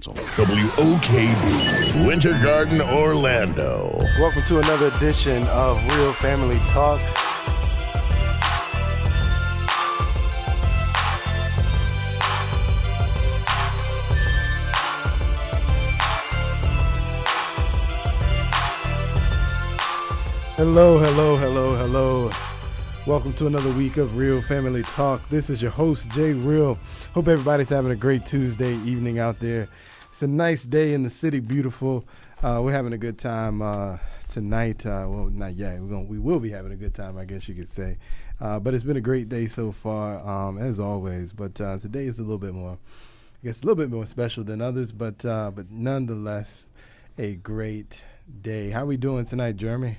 Council. WOKB, Winter Garden, Orlando. Welcome to another edition of Real Family Talk. Hello. Welcome to another week of Real Family Talk. This is your host, Jay Real. Hope everybody's having a great Tuesday evening out there. It's a nice day in the city, beautiful. We're having a good time tonight. Well, not yet. We will be having a good time, I guess you could say. But it's been a great day so far, as always. But today is a little bit more special than others. But nonetheless, a great day. How we doing tonight, Jeremy?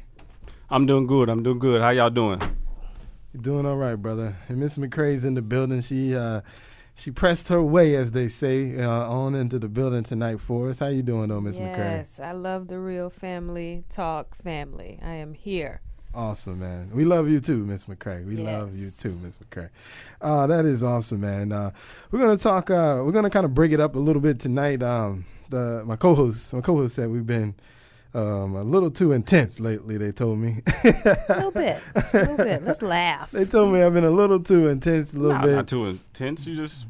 I'm doing good. How y'all doing? You're doing all right, brother. And Miss McCrae's in the building. She pressed her way, as they say, on into the building tonight for us. How you doing, though, Miss McCrae? Yes, I love the Real Family Talk family. I am here. Awesome, man. We love you too, Miss McCrae. We love you too, Miss McCrae. That is awesome, man. We're gonna talk. We're gonna kind of break it up a little bit tonight. My co-host said we've been a little too intense lately, they told me. A little bit. Let's laugh. They told me I've been a little too intense, bit. Not too intense. You just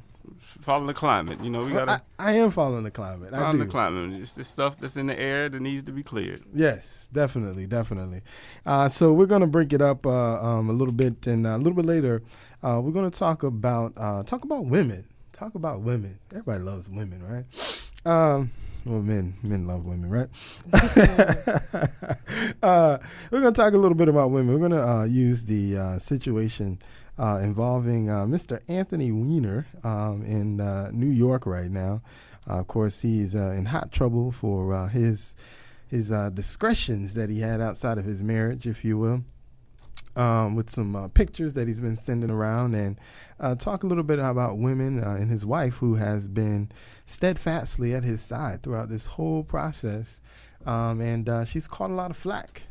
following the climate. You know, we gotta. I am following the climate. Following the climate. It's the stuff that's in the air that needs to be cleared. Yes, definitely. So we're gonna break it up a little bit, and a little bit later, we're gonna talk about women. Talk about women. Everybody loves women, right? Well, men love women, right? We're going to talk a little bit about women. We're going to use the situation involving Mr. Anthony Weiner in New York right now. Of course, he's in hot trouble for his discretions that he had outside of his marriage, if you will. With some pictures that he's been sending around, and talk a little bit about women and his wife, who has been steadfastly at his side throughout this whole process. And she's caught a lot of flack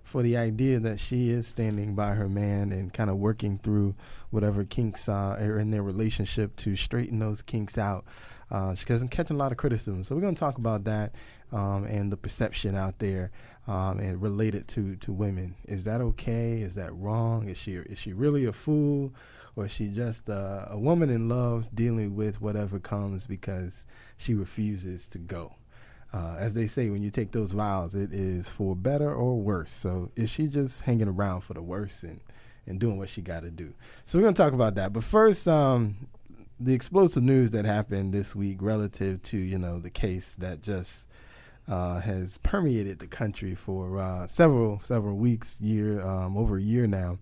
for the idea that she is standing by her man and kind of working through whatever kinks are in their relationship to straighten those kinks out. She's catching a lot of criticism. So we're going to talk about that and the perception out there and related to women. Is that okay? Is that wrong? Is she really a fool? Or is she just a woman in love dealing with whatever comes because she refuses to go? As they say, when you take those vows, it is for better or worse. So is she just hanging around for the worse and doing what she got to do? So we're going to talk about that. But first, the explosive news that happened this week relative to, the case that just has permeated the country for several weeks, over a year now.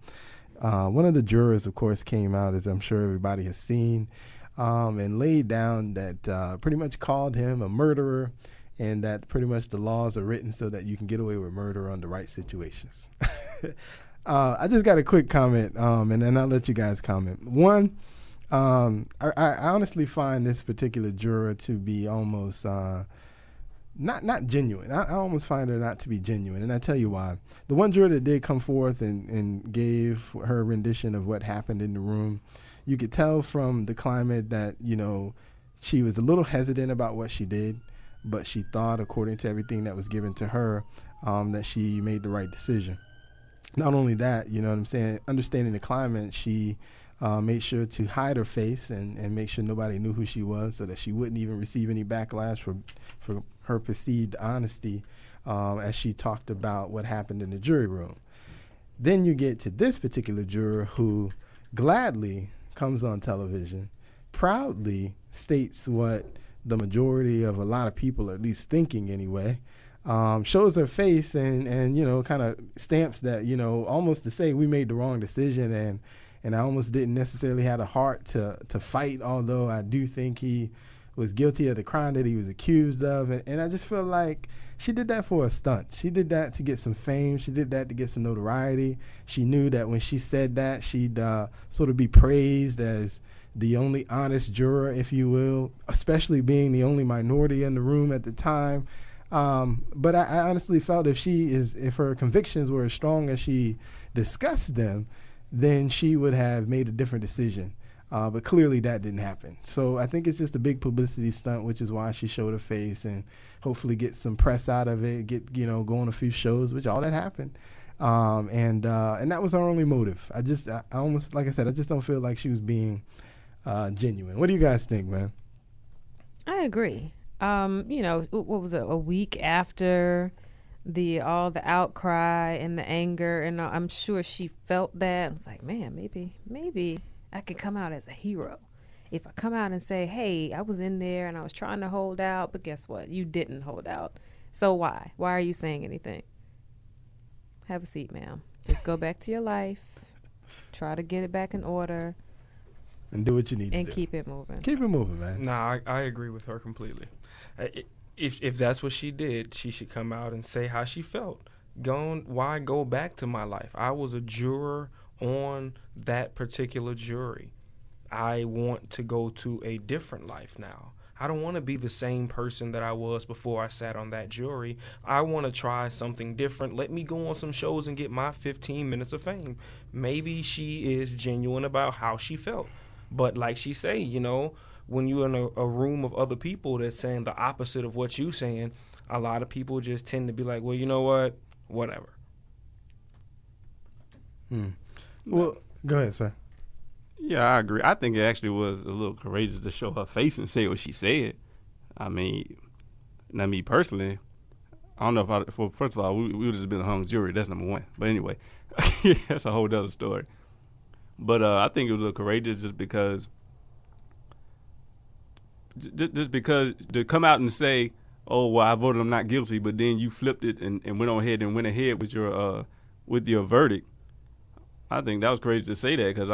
One of the jurors, of course, came out, as I'm sure everybody has seen, and laid down that pretty much called him a murderer, and that pretty much the laws are written so that you can get away with murder under right situations. I just got a quick comment, and then I'll let you guys comment. One, I honestly find this particular juror to be almost not genuine. I almost find her not to be genuine, and I tell you why. The one juror that did come forth and gave her rendition of what happened in the room, you could tell from the climate that, she was a little hesitant about what she did, but she thought, according to everything that was given to her, that she made the right decision. Not only that, you know what I'm saying, understanding the climate, she made sure to hide her face and make sure nobody knew who she was, so that she wouldn't even receive any backlash for her perceived honesty as she talked about what happened in the jury room. Then you get to this particular juror who gladly comes on television, proudly states what the majority of a lot of people are at least thinking anyway, shows her face and kind of stamps that, almost to say we made the wrong decision, and I almost didn't necessarily have a heart to fight, although I do think he was guilty of the crime that he was accused of. And I just feel like she did that for a stunt. She did that to get some fame. She did that to get some notoriety. She knew that when she said that, she'd sort of be praised as the only honest juror, if you will, especially being the only minority in the room at the time. But I honestly felt if her convictions were as strong as she discussed them, then she would have made a different decision. But clearly that didn't happen. So I think it's just a big publicity stunt, which is why she showed her face and hopefully get some press out of it, go on a few shows, which all that happened. And that was our only motive. I almost, like I said, I just don't feel like she was being genuine. What do you guys think, man? I agree. What was it? A week after all the outcry and the anger, and I'm sure she felt that. I was like, man, maybe I could come out as a hero if I come out and say, hey, I was in there and I was trying to hold out, but guess what? You didn't hold out. So why? Why are you saying anything? Have a seat, ma'am. Just go back to your life. Try to get it back in order. And do what you need to do. And keep it moving. Keep it moving, man. Nah, I agree with her completely. If that's what she did, she should come out and say how she felt. Why go back to my life? I was a juror on that particular jury. I want to go to a different life now. I don't want to be the same person that I was before I sat on that jury. I want to try something different. Let me go on some shows and get my 15 minutes of fame. Maybe she is genuine about how she felt. But like she say, when you're in a room of other people that's saying the opposite of what you're saying, a lot of people just tend to be like, well, you know what? Whatever. Well, go ahead, sir. Yeah, I agree. I think it actually was a little courageous to show her face and say what she said. I mean, now me personally, I don't know first of all, we would have just been a hung jury. That's number one. But anyway, that's a whole other story. But I think it was a little courageous just because to come out and say, oh, well, I voted him not guilty, but then you flipped it and went ahead with your verdict. I think that was crazy to say that because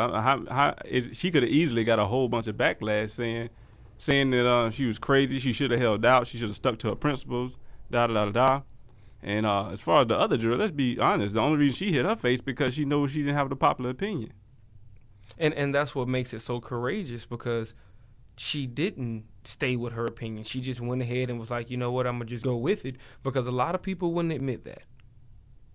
she could have easily got a whole bunch of backlash saying that she was crazy, she should have held out, she should have stuck to her principles, da-da-da-da-da. And as far as the other juror, let's be honest, the only reason she hit her face because she knows she didn't have the popular opinion. And that's what makes it so courageous, because she didn't stay with her opinion. She just went ahead and was like, you know what, I'm going to just go with it, because a lot of people wouldn't admit that.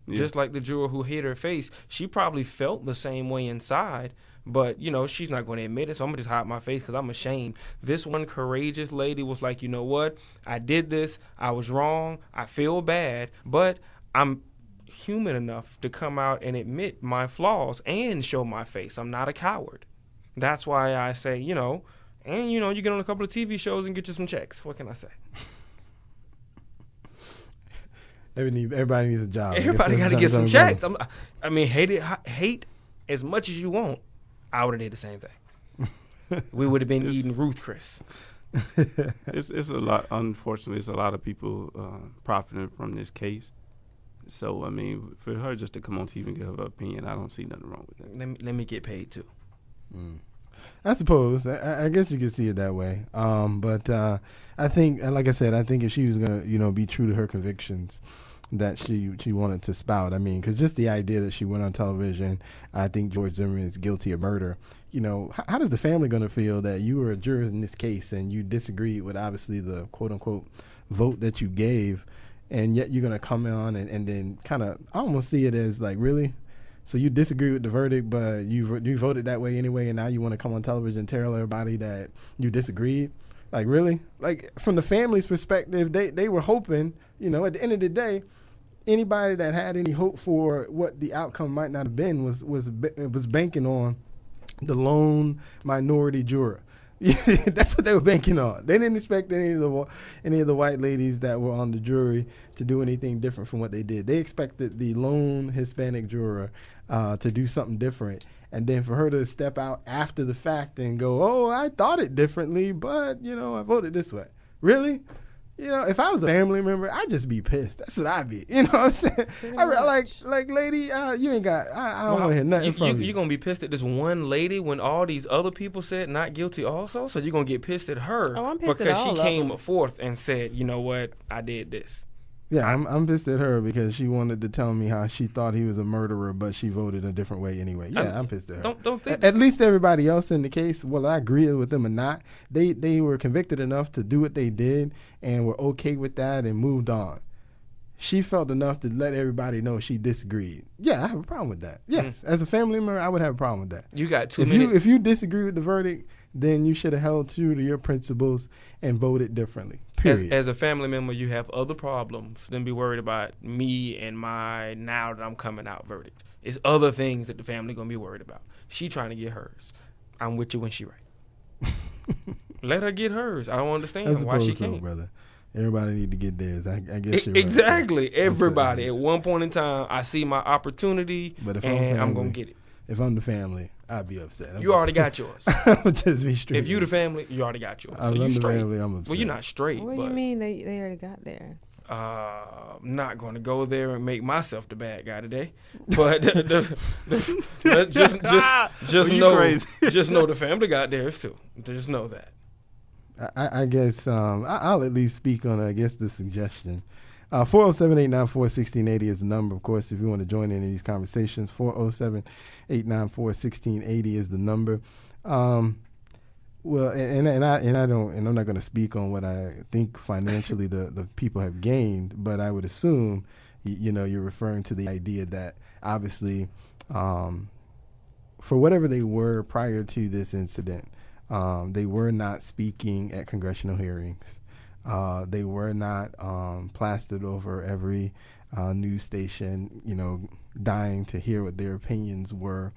Yeah. Just like the juror who hit her face, she probably felt the same way inside, but, she's not going to admit it, so I'm going to just hide my face because I'm ashamed. This one courageous lady was like, you know what, I did this, I was wrong, I feel bad, but I'm human enough to come out and admit my flaws and show my face. I'm not a coward. That's why I say, you get on a couple of TV shows and get you some checks. What can I say? Everybody needs a job. Everybody got to get some checks. Hate as much as you want. I would have did the same thing. We would have been eating Ruth Chris. It's a lot. Unfortunately, it's a lot of people profiting from this case. So, for her just to come on TV and give her opinion, I don't see nothing wrong with that. Let me get paid, too. I suppose. I guess you could see it that way. But I think, like I said, if she was going to, be true to her convictions that she wanted to spout, because just the idea that she went on television, I think George Zimmerman is guilty of murder. How does the family going to feel that you were a juror in this case and you disagreed with obviously the quote-unquote vote that you gave, and yet you're going to come on and then kind of, I almost see it as like, really? So you disagree with the verdict, but you voted that way anyway, and now you want to come on television and tell everybody that you disagreed? Like, really? Like, from the family's perspective, they were hoping, at the end of the day, anybody that had any hope for what the outcome might not have been was banking on the lone minority juror. That's what they were banking on. They didn't expect any of the white ladies that were on the jury to do anything different from what they did. They expected the lone Hispanic juror to do something different, and then for her to step out after the fact and go, "Oh, I thought it differently, but I voted this way." Really? If I was a family member, I'd just be pissed. That's what I'd be. You know what I'm saying? Like, lady, you ain't got, I don't want to hear nothing from you. You're going to be pissed at this one lady when all these other people said not guilty also? So you're going to get pissed at her I'm pissed because at all she of came them. forth and said, you know what, I did this. Yeah, I'm pissed at her because she wanted to tell me how she thought he was a murderer, but she voted a different way anyway. Yeah, I'm pissed at her. Don't think at least everybody else in the case, whether I agree with them or not, they were convicted enough to do what they did and were okay with that and moved on. she felt enough to let everybody know she disagreed. Yeah, I have a problem with that. Yes, as a family member, I would have a problem with that. You got 2 If minutes. if you disagree with the verdict, then you should have held true to your principles and voted differently. Period. As a family member, you have other problems than be worried about me and my now that I'm coming out verdict. It's other things that the family going to be worried about. She trying to get hers. I'm with you when she right. Let her get hers. I don't understand why she can't. Brother. Everybody need to get theirs. I guess you're right. Exactly. Everybody. At one point in time, I see my opportunity, But if and I'm family, going to get it. If I'm the family, I'd be upset. You already got yours. I'll just be straight. If you the family, you already got yours. So I'm you the straight. family, I'm upset. Well, you're not straight. What do but you mean they already got theirs? I'm not going to go there and make myself the bad guy today, but just know, crazy. just know the family got theirs too. Just know that. I guess I'll at least speak on, I guess, the suggestion. 407-894-1680 is the number, of course, if you want to join in these conversations. 407-894-1680 is the number. Well, and I'm not going to speak on what I think financially the people have gained, but I would assume, you're referring to the idea that obviously, for whatever they were prior to this incident, they were not speaking at congressional hearings. They were not plastered over every news station, dying to hear what their opinions were.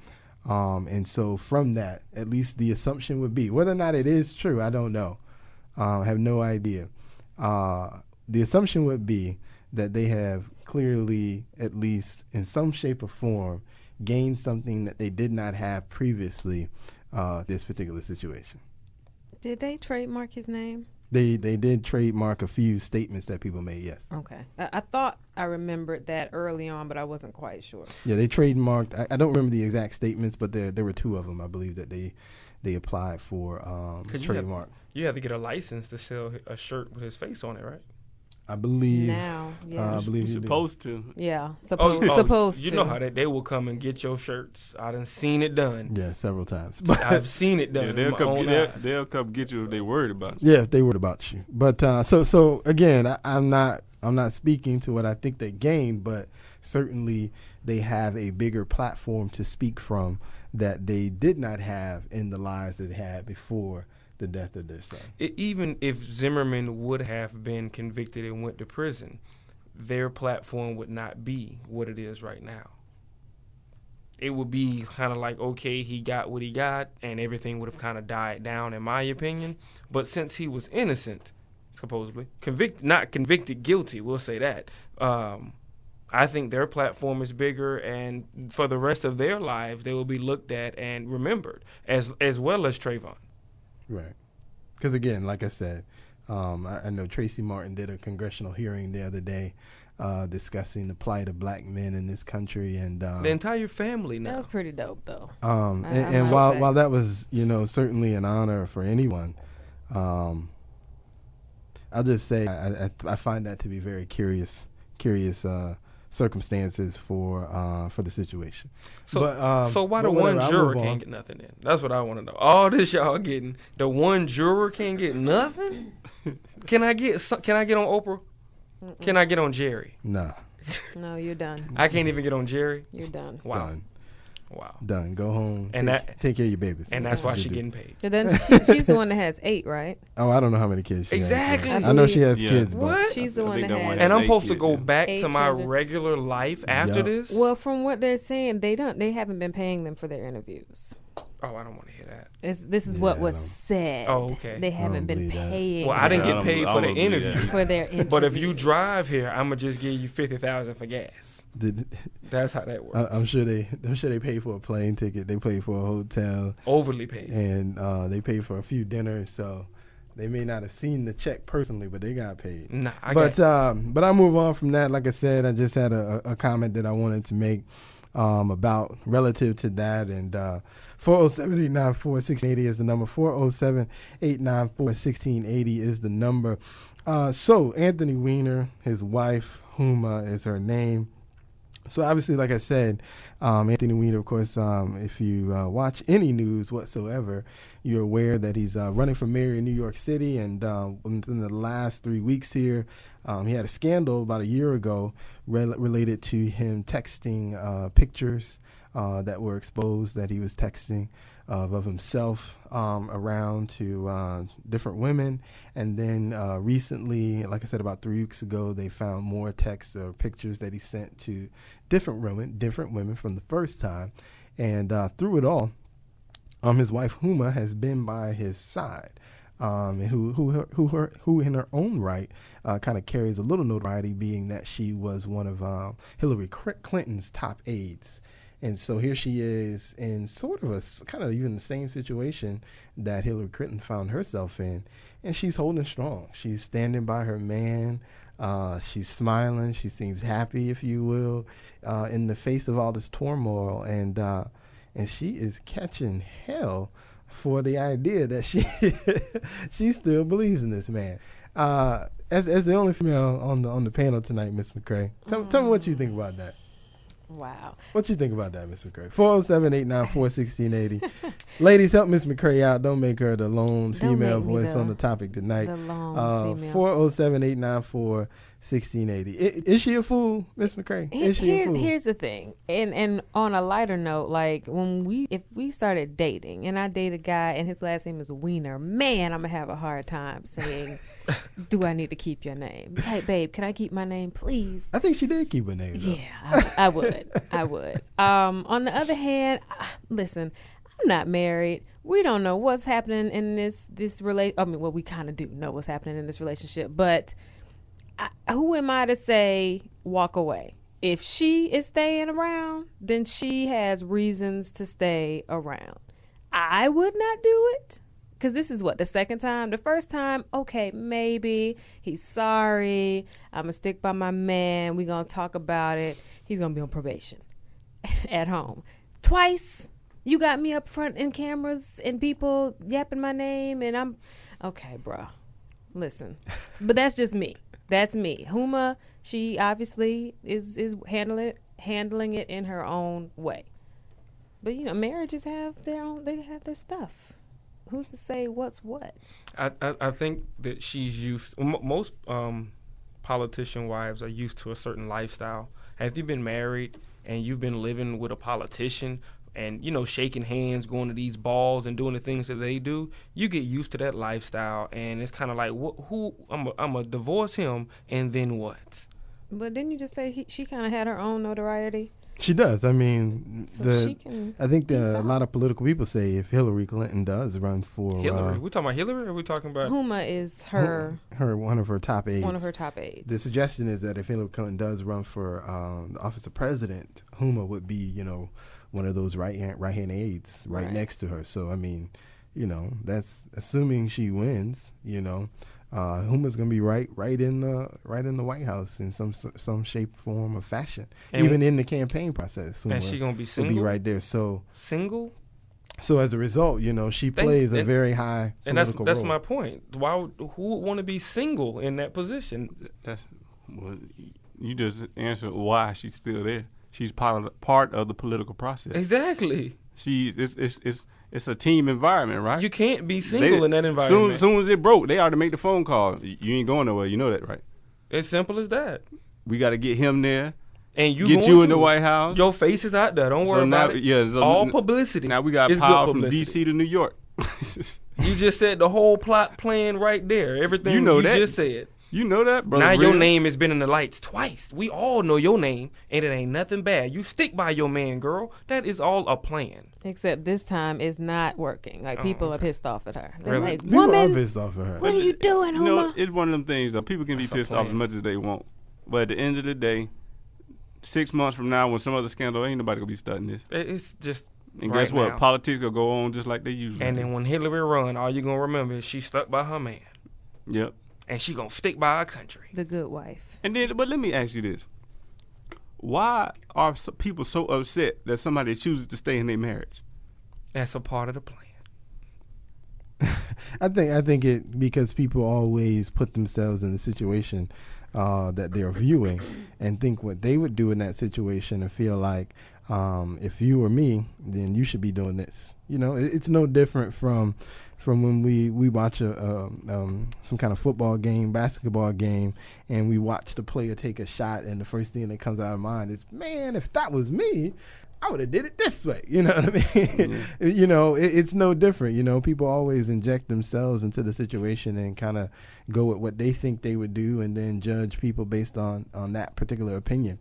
And so from that, at least the assumption would be, whether or not it is true, I don't know. I have no idea. The assumption would be that they have clearly, at least in some shape or form, gained something that they did not have previously, this particular situation. Did they trademark his name? They did trademark a few statements that people made, yes. Okay. I thought I remembered that early on, but I wasn't quite sure. Yeah, they trademarked. I don't remember the exact statements, but there were two of them, I believe, that they applied for trademark. You have to get a license to sell a shirt with his face on it, right? I believe. Now, yeah. I believe You're you supposed to. Yeah. Supposed to. You know how they will come and get your shirts. I done seen it done. Yeah, several times. I've seen it done. Yeah, they'll come get you if they worried about you. Yeah, if they worried about you. But so again, I'm not speaking to what I think they gained, but certainly they have a bigger platform to speak from that they did not have in the lives that they had before the death of their son. Even if Zimmerman would have been convicted and went to prison, their platform would not be what it is right now. It would be kind of like, okay, he got what he got, and everything would have kind of died down, in my opinion. But since he was innocent, supposedly, not convicted, guilty, we'll say that, I think their platform is bigger, and for the rest of their lives, they will be looked at and remembered, as well as Trayvon. Right. Because, again, like I said, I know Tracy Martin did a congressional hearing the other day discussing the plight of black men in this country. And the entire family now. That was pretty dope, though. And while that was, certainly an honor for anyone, I'll just say I find that to be very curious circumstances for the situation. So why the one juror can't get nothing in? That's what I want to know. All this y'all getting, the one juror can't get nothing? Can I get on Oprah? Mm-mm. Can I get on Jerry? No. No, you're done. I can't even get on Jerry? You're done. Wow. Done. Wow. Done. Go home. And take care of your babies. And that's why she's getting paid. And then she's the one that has 8, right? Oh, I don't know how many kids she exactly. has. I know she has kids. But what? She's the one that has. And I'm supposed to go back to my children. regular life after this? Well, from what they're saying, they haven't been paying them for their interviews. Oh, I don't want to hear that. This is what was said. Oh, okay. They haven't been paying. Well, I didn't get paid for the interview. For their interview. But if you drive here, I'm gonna just give you $50,000 for gas. That's how that works. I'm sure they pay for a plane ticket. They pay for a hotel. Overly paid. And they pay for a few dinners. So they may not have seen the check personally, but they got paid. Nah, but I move on from that. Like I said, I just had a comment that I wanted to make about relative to that. And 407-894-1680 is the number. 407-894-1680 is the number. So Anthony Weiner, his wife, Huma is her name. So obviously, like I said, Anthony Weiner, of course, if you watch any news whatsoever, you're aware that he's running for mayor in New York City. And within the last 3 weeks here, he had a scandal about a year ago related to him texting pictures that were exposed that he was texting of himself around to different women. And then recently, like I said, about 3 weeks ago, they found more texts or pictures that he sent to different women from the first time. And through it all, his wife Huma has been by his side, and who in her own right kind of carries a little notoriety, being that she was one of Hillary Clinton's top aides. And so here she is in sort of a kind of even the same situation that Hillary Clinton found herself in. And she's holding strong. She's standing by her man. She's smiling. She seems happy, if you will, in the face of all this turmoil. And she is catching hell for the idea that she still believes in this man. As the only female on the panel tonight, Ms. McCray, tell me what you think about that. Wow. What you think about that, Ms. McCray? 407-894-1680. Ladies, help Ms. McCray out. Don't make her the lone female voice on the topic tonight. The lone female. 407-894-1680. Is she a fool, Ms. McCray? Is she a fool? Here's the thing. And on a lighter note, like if we started dating and I date a guy and his last name is Weiner, man, I'm going to have a hard time saying, do I need to keep your name? Hey, babe, can I keep my name, please? I think she did keep her name, though. Yeah, I would. I would. On the other hand, listen, I'm not married. We don't know what's happening in this relationship. I mean, well, we kind of do know what's happening in this relationship, but who am I to say walk away? If she is staying around, then she has reasons to stay around. I would not do it. Because this is the second time? The first time, okay, maybe he's sorry. I'm going to stick by my man. We're going to talk about it. He's going to be on probation at home. Twice, you got me up front in cameras and people yapping my name, and I'm, okay, bro, listen. But that's just me. That's me. Huma, she obviously is handling it in her own way. But, marriages have they have their stuff. Who's to say what's what? I think that she's used. Most politician wives are used to a certain lifestyle. Have you been married and you've been living with a politician and shaking hands, going to these balls, and doing the things that they do? You get used to that lifestyle, and it's kind of like, I'm gonna divorce him, and then what? But didn't you just say she kind of had her own notoriety? She does. I mean, I think a lot of political people say if Hillary Clinton does run for Hillary, we talking about Hillary, or are we talking about Huma? Is her one of her top aides? One of her top aides. The suggestion is that if Hillary Clinton does run for the office of president, Huma would be one of those right hand aides right next to her. So I mean, that's assuming she wins. Huma's gonna be right in the White House in some shape, form, or fashion. And even in the campaign process, Huma, and she gonna be single. Will be right there. So single. So as a result, she plays a very high political and that's role. my point. Who would want to be single in that position? You just answered why she's still there. She's part of the political process. Exactly. It's a team environment, right? You can't be single in that environment. Soon as it broke, they ought to make the phone call. You ain't going nowhere. You know that, right? As simple as that. We got to get him there. And get you in the White House. Your face is out there. Don't worry about it. Yeah, all publicity. Now we got power from D.C. to New York. You just said the whole plot plan right there. Everything you just said. You know that, bro. Now your name has been in the lights twice. We all know your name, and it ain't nothing bad. You stick by your man, girl. That is all a plan. Except this time it's not working. Like, people are pissed off at her. They're really? Like, people woman, are pissed off at her. What are you doing, Huma? It's one of them things, though. People can be pissed off as much as they want. But at the end of the day, 6 months from now, when some other scandal, ain't nobody going to be studying this. It's just And right guess what? now. Politics will go on just like they usually And do. then when Hillary run, all you're going to remember is she stuck by her man. Yep. And she going to stick by our country. The good wife. And then, but let me ask you this. Why are people so upset that somebody chooses to stay in their marriage? That's a part of the plan. I think it because people always put themselves in the situation that they're viewing and think what they would do in that situation and feel like, if you were me, then you should be doing this. It's no different from when we watch some kind of football game, basketball game, and we watch the player take a shot, and the first thing that comes out of mind is, man, if that was me, I would have did it this way. You know what I mean? Mm-hmm. It's no different. People always inject themselves into the situation and kind of go with what they think they would do and then judge people based on that particular opinion.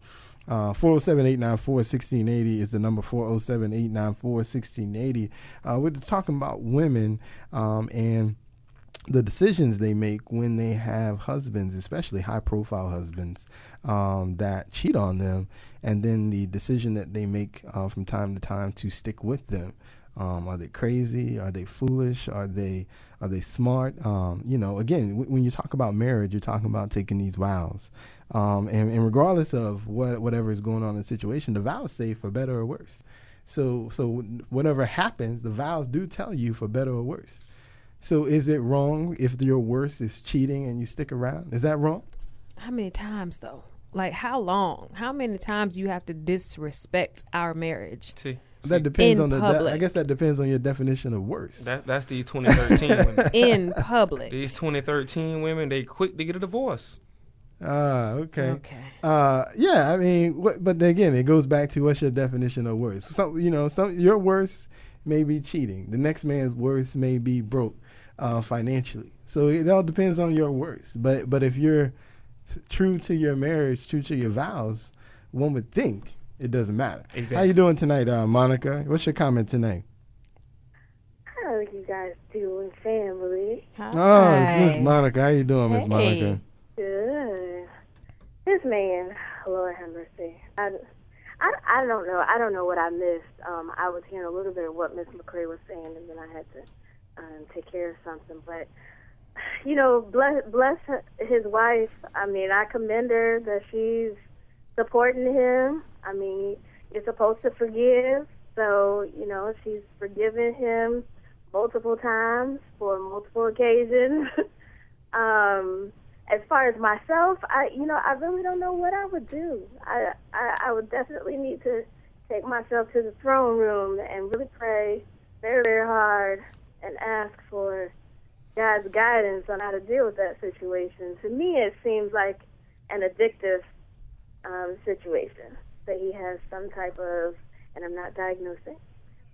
407-894-1680 is the number, 407-894-1680. We're talking about women and the decisions they make when they have husbands, especially high-profile husbands, that cheat on them, and then the decision that they make from time to time to stick with them. Are they crazy? Are they foolish? Are they smart? Again, when you talk about marriage, you're talking about taking these vows. And regardless of whatever is going on in the situation, the vows say for better or worse. So whatever happens, the vows do tell you for better or worse. So is it wrong if your worst is cheating and you stick around? Is that wrong? How many times, though? Like, how long? How many times you have to disrespect our marriage? See. That depends in on public. I guess that depends on your definition of worse. That's these 2013 women. In public. These 2013 women, they quick to get a divorce. Okay. Okay. Yeah, I mean, but again, it goes back to what's your definition of worse. Some your worst may be cheating. The next man's worst may be broke financially. So it all depends on your worst. But if you're true to your marriage, true to your vows, one would think it doesn't matter. Exactly. How you doing tonight, Monica? What's your comment tonight? How are you guys doing, family? Hi. Oh, it's Miss Monica. How you doing, Miss Hey. Monica? Good. This man, Lord have mercy. I don't know. I don't know what I missed. I was hearing a little bit of what Miss McCray was saying, and then I had to take care of something. But bless his wife. I mean, I commend her that she's supporting him. I mean, you're supposed to forgive. So, she's forgiven him multiple times for multiple occasions. As far as myself, I really don't know what I would do. I would definitely need to take myself to the throne room and really pray very, very hard and ask for God's guidance on how to deal with that situation. To me, it seems like an addictive situation, that he has some type of, and I'm not diagnosing,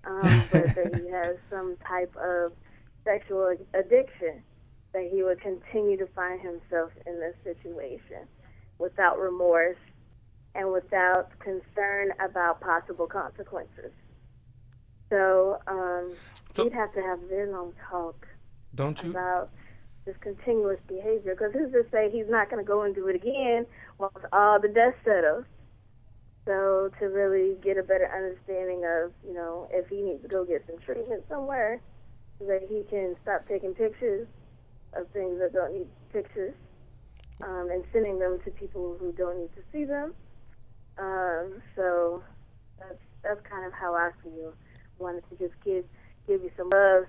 but that he has some type of sexual addiction, that he would continue to find himself in this situation without remorse and without concern about possible consequences. So we'd have to have a very long talk about this continuous behavior, because who's to say he's not going to go and do it again once all the dust settles? So to really get a better understanding of, if he needs to go get some treatment somewhere so that he can stop taking pictures of things that don't need pictures and sending them to people who don't need to see them. So that's kind of how I feel. Wanted to just give you some love,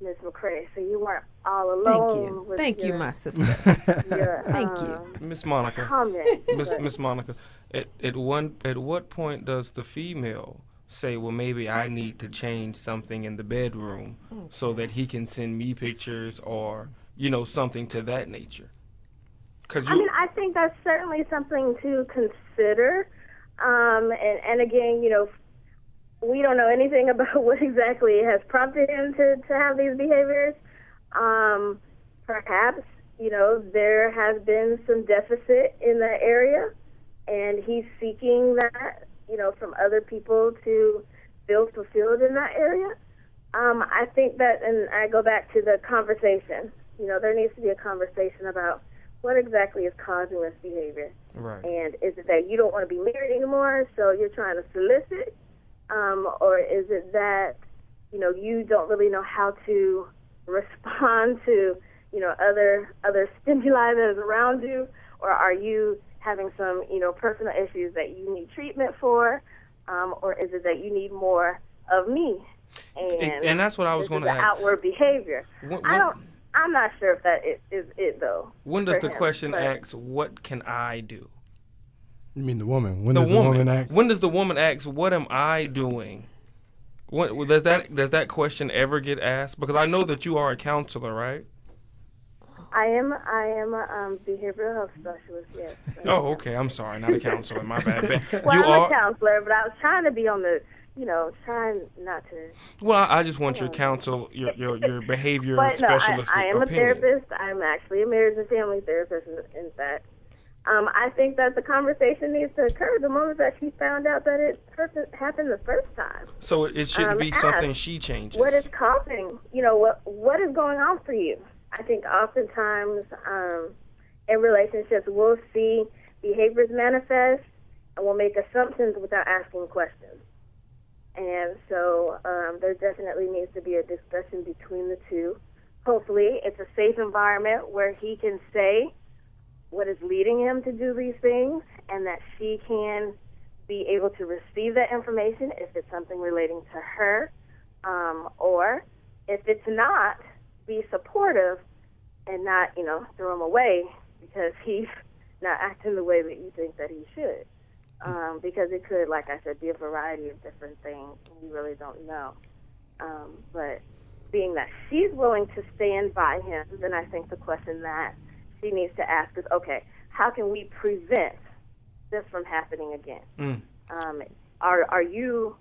Miss McCray, so you weren't all alone. Thank you, my sister. Thank you, Miss Monica. Comment. Miss Monica. At what point does the female say, well, maybe I need to change something in the bedroom so that he can send me pictures, or something to that nature? I think that's certainly something to consider. And again, we don't know anything about what exactly has prompted him to have these behaviors. Perhaps, there has been some deficit in that area, and he's seeking that, from other people to feel fulfilled in that area. I think that, and I go back to the conversation, there needs to be a conversation about what exactly is causing this behavior. Right. And is it that you don't want to be married anymore, so you're trying to solicit? Or is it that, you don't really know how to respond to, other stimuli that is around you? Or are you having some, personal issues that you need treatment for? Or is it that you need more of me? And that's what I was going to ask. Outward behavior. I'm not sure if that is it though. When does for the him, question but- ask, what can I do? You mean the woman? When does the woman ask? When does the woman ask, what am I doing? What, does that question ever get asked? Because I know that you are a counselor, right? I am a behavioral health specialist, yes. Oh, okay. I'm sorry, not a counselor. My bad. Well, You I'm are. a counselor, but I was trying to be on the, trying not to. Well, I just want your counsel, your behavior But no, specialist I am opinion. a therapist. I'm actually a marriage and family therapist, in fact. I think that the conversation needs to occur the moment that she found out that it happened the first time. So it shouldn't be ask, something she changes. What is causing, what is going on for you? I think oftentimes in relationships we'll see behaviors manifest and we'll make assumptions without asking questions. And so there definitely needs to be a discussion between the two. Hopefully it's a safe environment where he can say what is leading him to do these things, and that she can be able to receive that information if it's something relating to her, or if it's not, be supportive and not, throw him away because he's not acting the way that you think that he should. Because it could, like I said, be a variety of different things, and you really don't know. But being that she's willing to stand by him, then I think the question that she needs to ask is, okay, how can we prevent this from happening again? Are you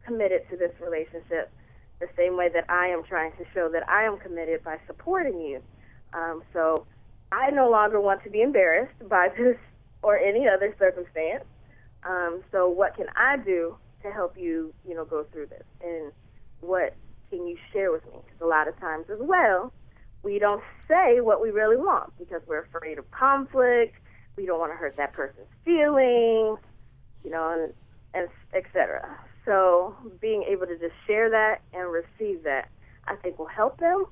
committed to this relationship the same way that I am trying to show that I am committed by supporting you? So I no longer want to be embarrassed by this or any other circumstance. So what can I do to help you, go through this? And what can you share with me? Because a lot of times as well, we don't say what we really want because we're afraid of conflict. We don't want to hurt that person's feelings, and et cetera. So being able to just share that and receive that, I think will help them.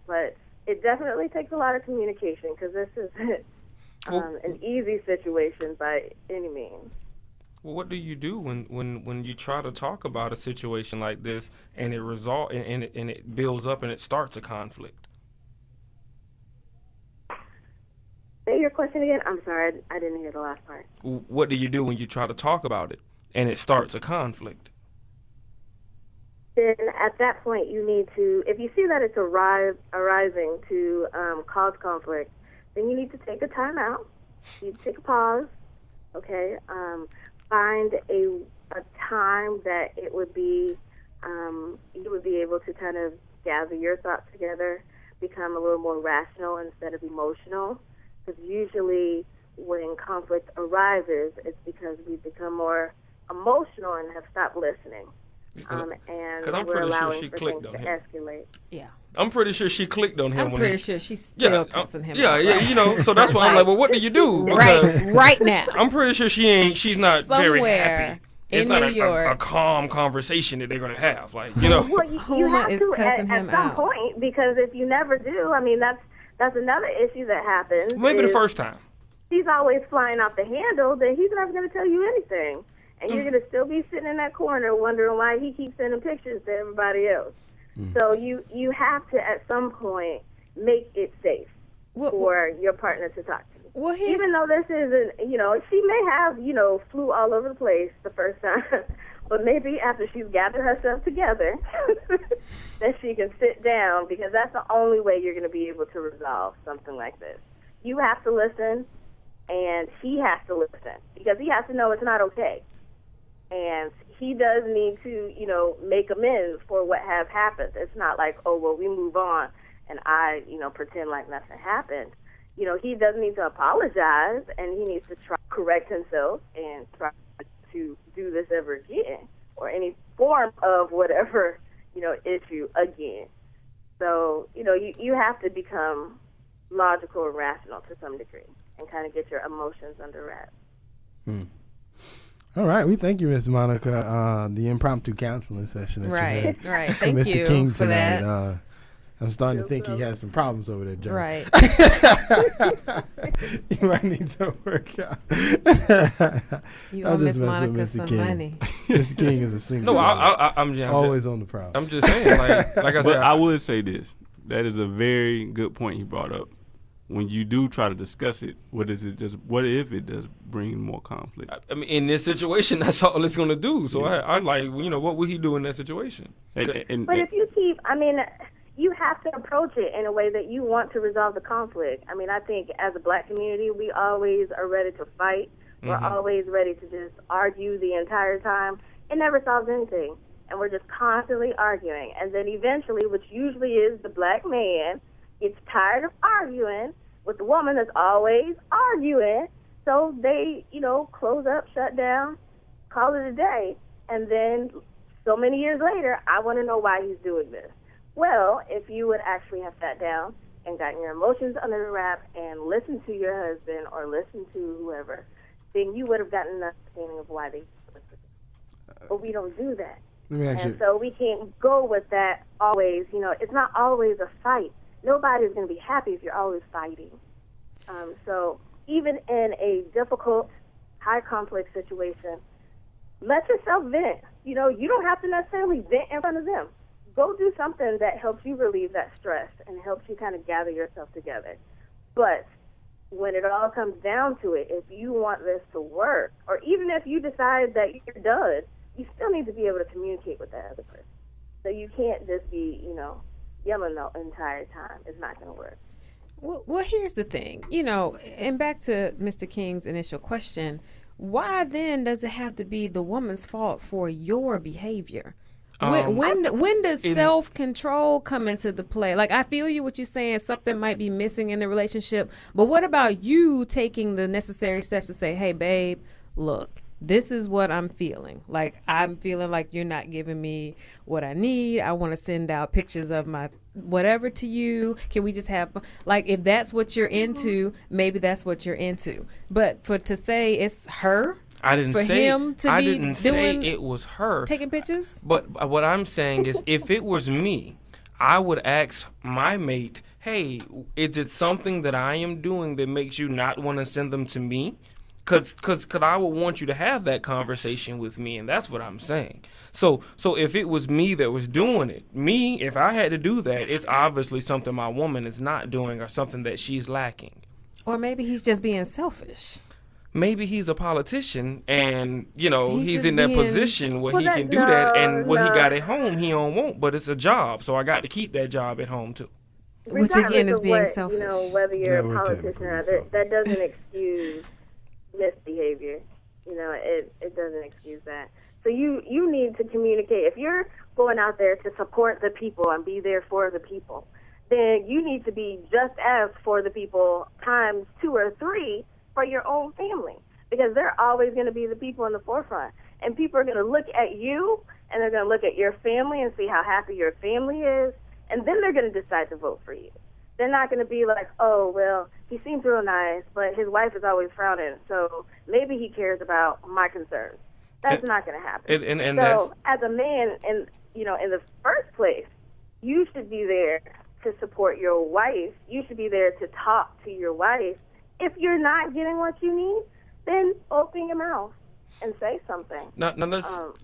But it definitely takes a lot of communication because this isn't an easy situation by any means. Well, what do you do when you try to talk about a situation like this and it builds up and it starts a conflict? Say your question again. I'm sorry, I didn't hear the last part. What do you do when you try to talk about it and it starts a conflict? Then at that point, you need to, if you see that it's arising to cause conflict, then you need to take a time out. You need to take a pause. Okay. Find a time that it would be you would be able to kind of gather your thoughts together, become a little more rational instead of emotional. Because usually when conflict arises, it's because we become more emotional and have stopped listening. And I'm we're pretty sure allowing she for clicked things on to him. escalate. Yeah. I'm pretty sure she clicked on him. I'm pretty sure she's still cussing him out. Yeah, so that's why I'm like, well, what do you do? Because right now. I'm pretty sure she's not very happy. It's in not New York. a calm conversation that they're going to have. Like, Well, you Huma have is to cussing at him some out. point, because if you never do, I mean, that's another issue that happens. maybe the is first time. He's always flying off the handle, then he's never going to tell you anything. And you're going to still be sitting in that corner wondering why he keeps sending pictures to everybody else. So you have to, at some point, make it safe for your partner to talk to. Well, Even though this isn't, she may have, flew all over the place the first time, but maybe after she's gathered herself together, then she can sit down, because that's the only way you're going to be able to resolve something like this. You have to listen, and he has to listen, because he has to know it's not okay. And he does need to, make amends for what has happened. It's not like, oh, well, we move on, and I, pretend like nothing happened. He does need to apologize, and he needs to try to correct himself and try to do this ever again, or any form of whatever, issue again. So, you have to become logical and rational to some degree and kind of get your emotions under wraps. All right, we thank you, Miss Monica. The impromptu counseling session that you had Right. with Thank Mr. you King for tonight. that. I'm starting to think he has some problems over there, Joe. Right. You might need to work out. You I'm owe just Miss messing Monica with Mr. some King. money. Mr. King is a single. No, guy. I'm always on the prowl. I'm just saying, like I But said, I would say this. That is a very good point he brought up. When you do try to discuss it, what if it does bring more conflict? I mean, in this situation, that's all it's going to do. So I like, what would he do in that situation? But if you keep, you have to approach it in a way that you want to resolve the conflict. I mean, I think as a black community, we always are ready to fight. We're always ready to just argue the entire time. It never solves anything. And we're just constantly arguing. And then eventually, which usually is the black man, gets tired of arguing with the woman that's always arguing. So they, close up, shut down, call it a day. And then so many years later, I want to know why he's doing this. Well, if you would actually have sat down and gotten your emotions under the wrap and listened to your husband or listened to whoever, then you would have gotten an understanding of why they do it. But we don't do that. And so we can't go with that always. It's not always a fight. Nobody's going to be happy if you're always fighting. So even in a difficult, high conflict situation, let yourself vent. You don't have to necessarily vent in front of them. Go do something that helps you relieve that stress and helps you kind of gather yourself together. But when it all comes down to it, if you want this to work, or even if you decide that you're done, you still need to be able to communicate with that other person. So you can't just be, yelling the entire time. It's not going to work. Well, here's the thing, and back to Mr. King's initial question, why then does it have to be the woman's fault for your behavior? When does self-control come into the play? Like, I feel you what you're saying, something might be missing in the relationship, but what about you taking the necessary steps to say, hey, babe, look, this is what I'm feeling. Like, I'm feeling like you're not giving me what I need. I want to send out pictures of my whatever to you. Can we just have, like, if that's what you're into, maybe that's what you're into. But to say it's her, I didn't say it was her taking pictures. But what I'm saying is, if it was me, I would ask my mate, hey, is it something that I am doing that makes you not want to send them to me? Cause I would want you to have that conversation with me, and that's what I'm saying. So if it was me that was doing it, if I had to do that, it's obviously something my woman is not doing or something that she's lacking. Or maybe he's just being selfish. Maybe he's a politician, and he's in that position where he can do that, and what he got at home he don't want, but it's a job, so I got to keep that job at home too. Which again is being selfish. Whether you're a politician or not, that doesn't excuse misbehavior. It doesn't excuse that. So you need to communicate. If you're going out there to support the people and be there for the people, then you need to be just as for the people times 2 or 3 for your own family, because they're always going to be the people in the forefront. And people are going to look at you, and they're going to look at your family and see how happy your family is, and then they're going to decide to vote for you. They're not going to be like, oh, well, he seems real nice, but his wife is always frowning, so maybe he cares about my concerns. That's not going to happen. And so as a man, in the first place, you should be there to support your wife. You should be there to talk to your wife. If you're not getting what you need, then open your mouth and say something. Now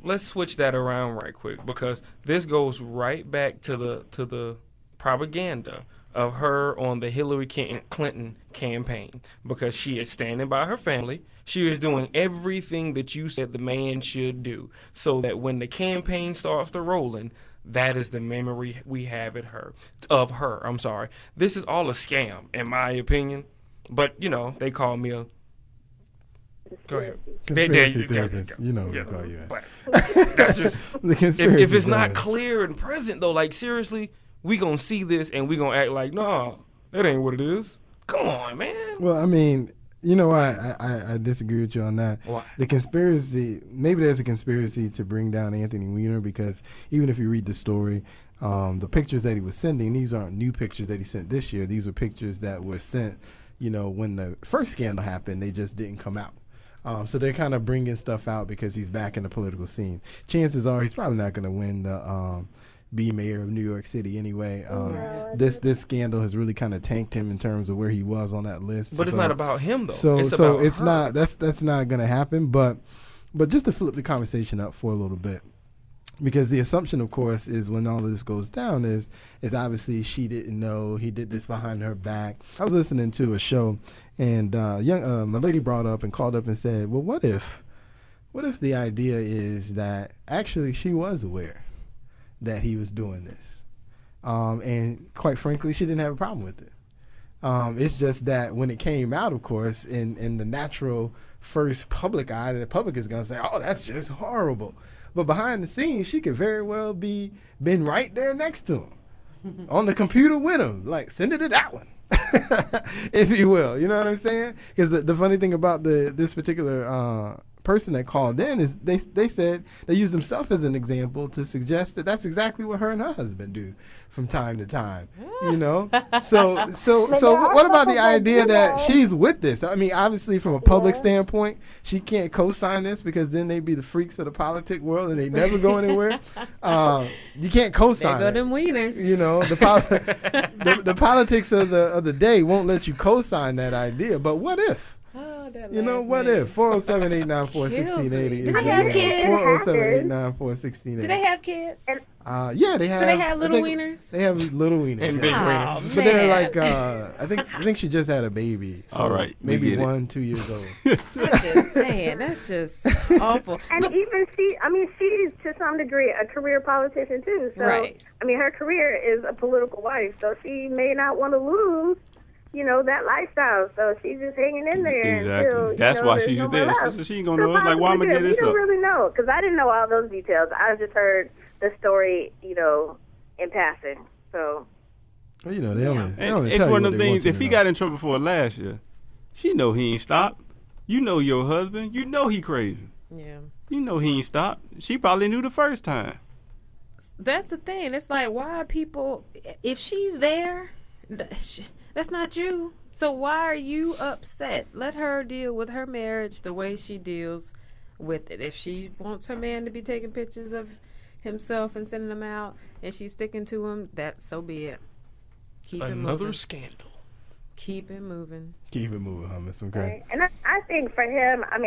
let's switch that around right quick, because this goes right back to the propaganda of her on the Hillary Clinton campaign, because she is standing by her family. She is doing everything that you said the man should do, so that when the campaign starts to rolling, that is the memory we have of her. I'm sorry. This is all a scam, in my opinion. But, they call me a... Go ahead. Conspiracy therapist. We call you that. That's just... the conspiracy if it's not clear and present, though, like, seriously, we going to see this and we going to act like, no, that ain't what it is. Come on, man. Well, I mean, I disagree with you on that. Why? The conspiracy, maybe there's a conspiracy to bring down Anthony Weiner, because even if you read the story, the pictures that he was sending, these aren't new pictures that he sent this year. These were pictures that were sent when the first scandal happened. They just didn't come out. So they're kind of bringing stuff out because he's back in the political scene. Chances are he's probably not going to win the be mayor of New York City anyway. This scandal has really kind of tanked him in terms of where he was on that list. But it's not about him, though. So it's not. That's not going to happen. But just to flip the conversation up for a little bit, Because the assumption, of course, is when all of this goes down is obviously she didn't know, he did this behind her back. I was listening to a show, and my lady brought up and called up and said, well, what if the idea is that actually she was aware that he was doing this? And quite frankly, she didn't have a problem with it. It's just that when it came out, of course, in the natural first public eye, the public is going to say, oh, that's just horrible. But behind the scenes, she could very well been right there next to him on the computer with him. Like, send it to that one, if you will. You know what I'm saying? Because the funny thing about this particular person that called in is they said they used themselves as an example to suggest that that's exactly what her and her husband do from time to time, you know. So what about the idea that she's with this? I mean, obviously from a public standpoint, she can't co-sign this because then they'd be the freaks of the politic world and they never go anywhere. You can't co-sign. There go them wieners. You know, the politics of the day won't let you co-sign that idea. But what if? You know, what if? 407-894-1680. Do they have kids? 407-894-1680. Do they have kids? Yeah, they have. So they have little wieners? They have little wieners. And big wieners. But they're like, I think she just had a baby. So all right. Maybe 1-2 years old. I'm just saying, that's just awful. And even she's to some degree a career politician too. So, right. I mean, her career is a political wife, so she may not want to lose, that lifestyle. So she's just hanging in there. Exactly. Until, that's why she's nowhere there. left. She ain't going to know. Like, why am I going to get this We up? don't really know, because I didn't know all those details. I just heard the story, in passing. So. Well, they only It's tell one you of them what they things, want you if to he know. got in trouble for it last year, she know he ain't stopped. You know your husband. You know he crazy. Yeah. You know he ain't stopped. She probably knew the first time. That's the thing. It's like, why are people, if she's there, that's not you. So why are you upset? Let her deal with her marriage the way she deals with it. If she wants her man to be taking pictures of himself and sending them out, and she's sticking to him, that so be it. Keep it moving. Another scandal. Keep it moving. Keep it moving, huh, Mr. McCray? Right. And I think for him, I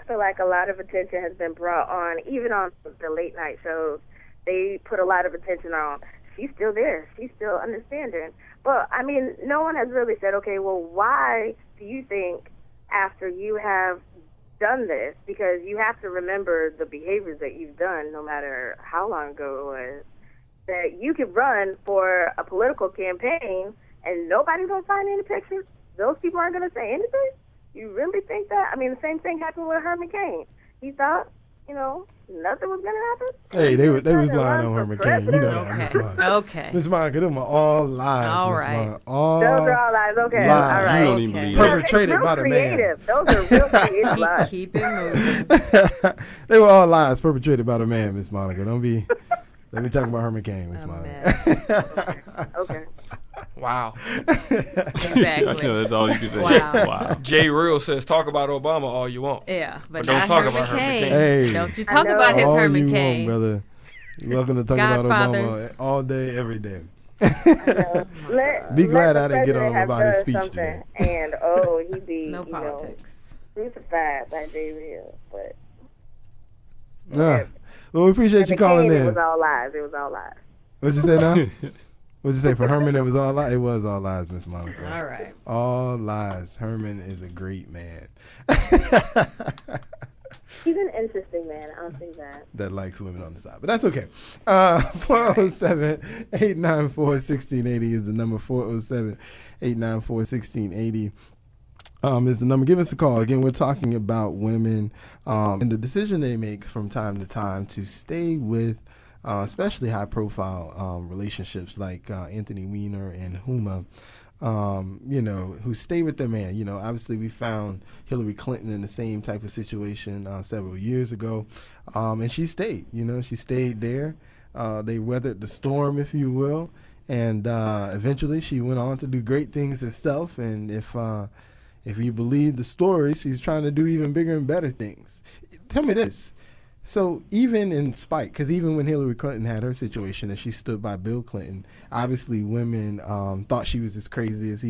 feel like a lot of attention has been brought on, even on the late night shows. They put a lot of attention on, she's still there. She's still understanding. But, no one has really said, okay, well, why do you think after you have done this, because you have to remember the behaviors that you've done, no matter how long ago it was, that you could run for a political campaign and nobody's going to find any pictures? Those people aren't going to say anything? You really think that? The same thing happened with Herman Cain. He thought, nothing was going to happen. Hey, they was lying on Herman Cain. You know that, Miss Okay. Monica. Okay. Miss Monica, them are all lies. All Miss right. Monica. All Those are all lies. Okay. lies. All right. You don't even Okay. believe that. Perpetrated It's real by the man. creative. Those are real creative lies. Keep it moving. They were all lies perpetrated by the man, Miss Monica. Don't be. Let me talk about Herman Cain, Miss A Monica. Okay. Wow. Exactly. I know that's all you can say. Wow. Jay Real says, talk about Obama all you want. Yeah, but don't not talk Herman about Herman Cain. Cain. Hey. Don't you I talk know. about his all Herman you Cain. want, brother. You're welcome to talk about Godfathers. Obama all day, every day. Be glad I didn't get on about his speech today. And he'd be No politics. Crucified by Jay Real. But Nah. Well, we appreciate you calling It in. was all lies. It was all lies. What'd you say now? What'd you say for Herman? It was all lies. It was all lies, Miss Monica. All right. All lies. Herman is a great man. He's an interesting man. I'll say that. That likes women on the side, but that's okay. 407-894-1680 is the number. 407-894-1680 is the number. Give us a call. Again, we're talking about women and the decision they make from time to time to stay with especially high-profile relationships like Anthony Weiner and Huma, who stay with their man. Obviously we found Hillary Clinton in the same type of situation several years ago, and she stayed. She stayed there. They weathered the storm, if you will, and eventually she went on to do great things herself. And if you believe the story, she's trying to do even bigger and better things. Tell me this. So even in spite, because even when Hillary Clinton had her situation and she stood by Bill Clinton, obviously women thought she was as crazy as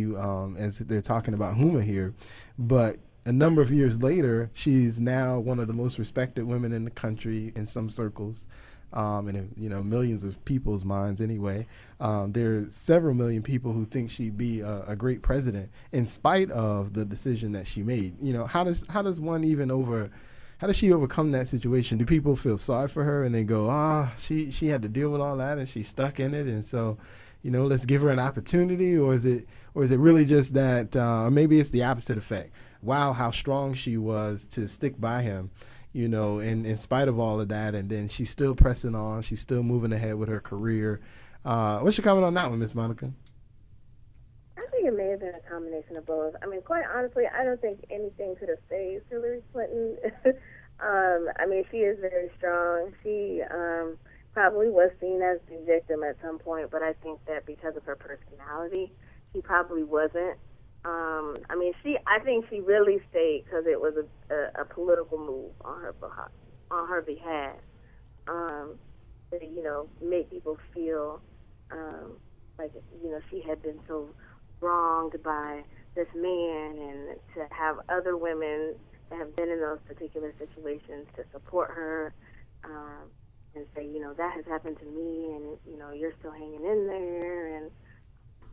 as they're talking about Huma here. But a number of years later, she's now one of the most respected women in the country in some circles. and in, millions of people's minds anyway. There are several million people who think she'd be a great president in spite of the decision that she made. How does she overcome that situation? Do people feel sorry for her and they go, she had to deal with all that and she's stuck in it, and so, let's give her an opportunity? Or is it really just that, maybe it's the opposite effect? Wow, how strong she was to stick by him, in spite of all of that, and then she's still pressing on, she's still moving ahead with her career. What's your comment on that one, Miss Monica? I think it may have been a combination of both. I mean, quite honestly, I don't think anything could have saved Hillary Clinton. She is very strong. She probably was seen as the victim at some point, but I think that because of her personality, she probably wasn't. I think she really stayed because it was a political move on her behalf. To, make people feel like, she had been so wronged by this man, and to have other women that have been in those particular situations to support her and say, that has happened to me, and, you're still hanging in there, and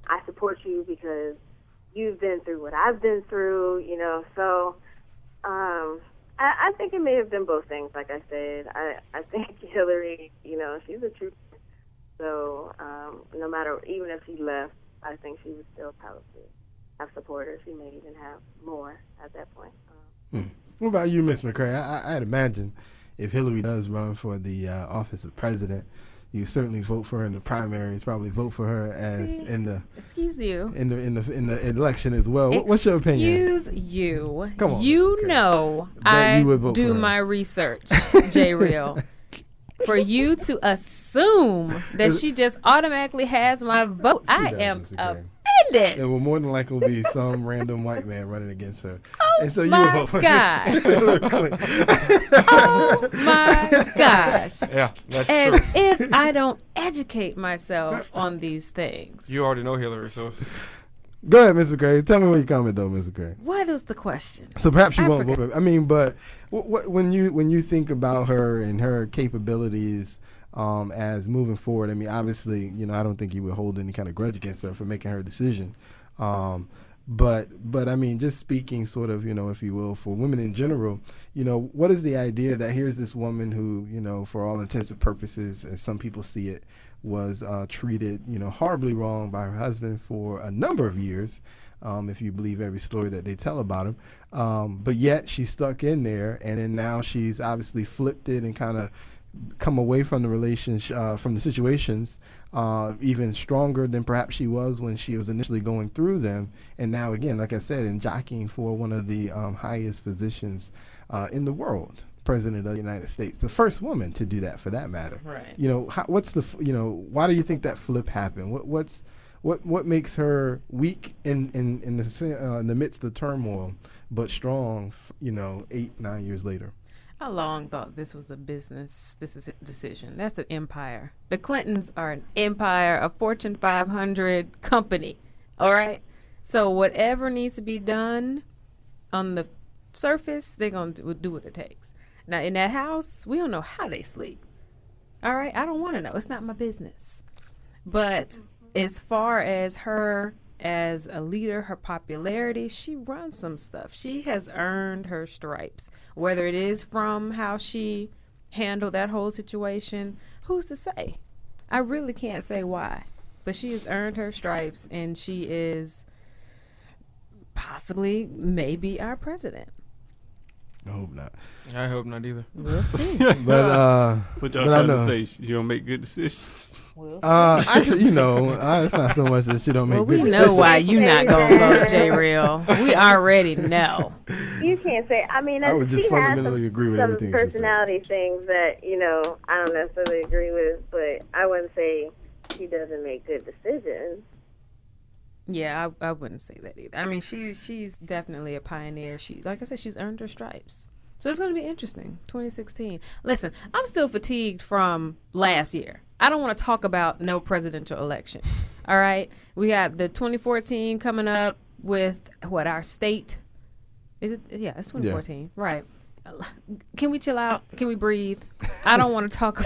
I support you because you've been through what I've been through, so I think it may have been both things, like I said. I think Hillary, she's a trooper, so no matter, even if she left, I think she would still probably have supporters. She may even have more at that point. What about you, Miss McCray? I'd imagine if Hillary does run for the office of president, you certainly vote for her in the primaries. Probably vote for her in the election as well. What's your opinion? Excuse you. Come on, I do my research, J. Real. For you to assume that she just automatically has my vote, I am offended. There will more than likely be some random white man running against her. Oh, and so you my will vote for gosh. Oh, my gosh. Yeah, that's As true. if I don't educate myself on these things. You already know Hillary, so Go ahead, Ms. McCray. Tell me what you comment, though, Ms. McCray. What is the question? So perhaps you I won't forgot. vote for her. But when you think about her and her capabilities as moving forward, obviously, I don't think you would hold any kind of grudge against her for making her decision. But just speaking sort of, if you will, for women in general, what is the idea that here's this woman who, for all intents and purposes, as some people see it, was treated, horribly wrong by her husband for a number of years, if you believe every story that they tell about him. But yet she's stuck in there, and then now she's obviously flipped it and kind of come away from the relationship, from the situations, even stronger than perhaps she was when she was initially going through them. And now, again, like I said, in jockeying for one of the highest positions in the world, President of the United States, the first woman to do that, for that matter. Right. Why do you think that flip happened? What makes her weak in the midst of turmoil, but strong, 8-9 years later? I long thought this was a business decision. That's an empire. The Clintons are an empire, a Fortune 500 company. All right? So whatever needs to be done on the surface, they're going to do what it takes. Now, in that house, we don't know how they sleep. All right? I don't want to know. It's not my business. But as far as her as a leader, her popularity, she runs some stuff. She has earned her stripes. Whether it is from how she handled that whole situation, who's to say? I really can't say why. But she has earned her stripes, and she is possibly, maybe, our president. I hope not. I hope not either. We'll see. But What y'all but I trying know. to say? You don't make good decisions. We'll see. Actually, it's not so much that she don't make Well, good we decisions. know why you not gonna vote, J. Real. We already know. You can't say. I would just she has fundamentally agree with some everything she said. personality things that I don't necessarily agree with, but I wouldn't say she doesn't make good decisions. Yeah, I wouldn't say that either. I mean, she's definitely a pioneer. Like I said, she's earned her stripes. So it's going to be interesting. 2016. Listen, I'm still fatigued from last year. I don't want to talk about no presidential election. All right? We got the 2014 coming up with, our state. Is it? Yeah, it's 2014. Yeah. Right. Can we chill out? Can we breathe? I don't want to talk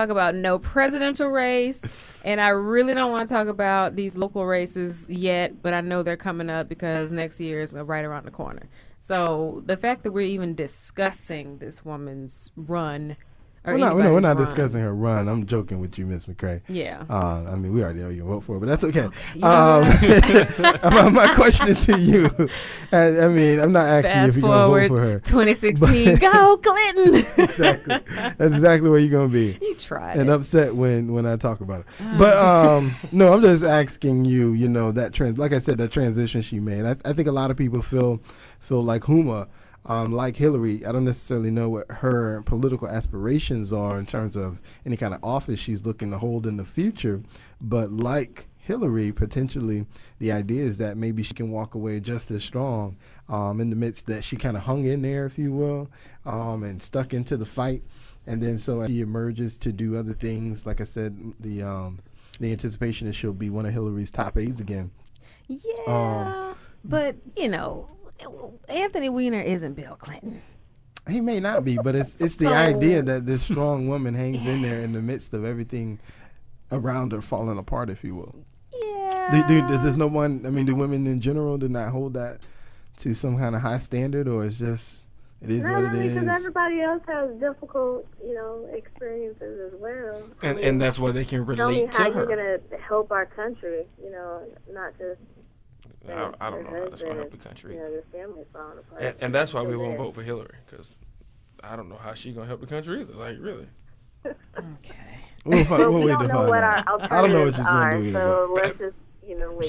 about no presidential race, and I really don't want to talk about these local races yet, but I know they're coming up because next year is right around the corner. So the fact that we're even discussing this woman's run, or we're not run. discussing her run. I'm joking with you, Miss McCray. Yeah. I mean, we already know you vote for her, but that's okay. Yeah. My question to you, I mean, I'm not asking you if you're going to vote for her. 2016, go Clinton. Exactly. That's exactly where you're going to be. You tried and it. upset when I talk about it. But no, I'm just asking you, that like I said, that transition she made. I think a lot of people feel like Huma, like Hillary. I don't necessarily know what her political aspirations are in terms of any kind of office she's looking to hold in the future. But like Hillary, potentially, the idea is that maybe she can walk away just as strong in the midst that she kind of hung in there, if you will, and stuck into the fight. And then so as she emerges to do other things, like I said, the anticipation is she'll be one of Hillary's top aides again. Yeah, but, Anthony Weiner isn't Bill Clinton. He may not be, but it's the idea that this strong woman hangs in there in the midst of everything around her falling apart, if you will. Yeah. There's no one, I mean, do women in general do not hold that to some kind of high standard, or it's just, it is what it is? Because everybody else has difficult, experiences as well. And that's why they can Tell me relate how to you're her. going to help our country, not just... I don't know how that's going to help the country. The family's falling apart. And that's why we won't vote for Hillary, because I don't know how she's going to help the country either. Like, really. Okay. We don't know what our alternatives I don't know what she's going to do either. So let's just,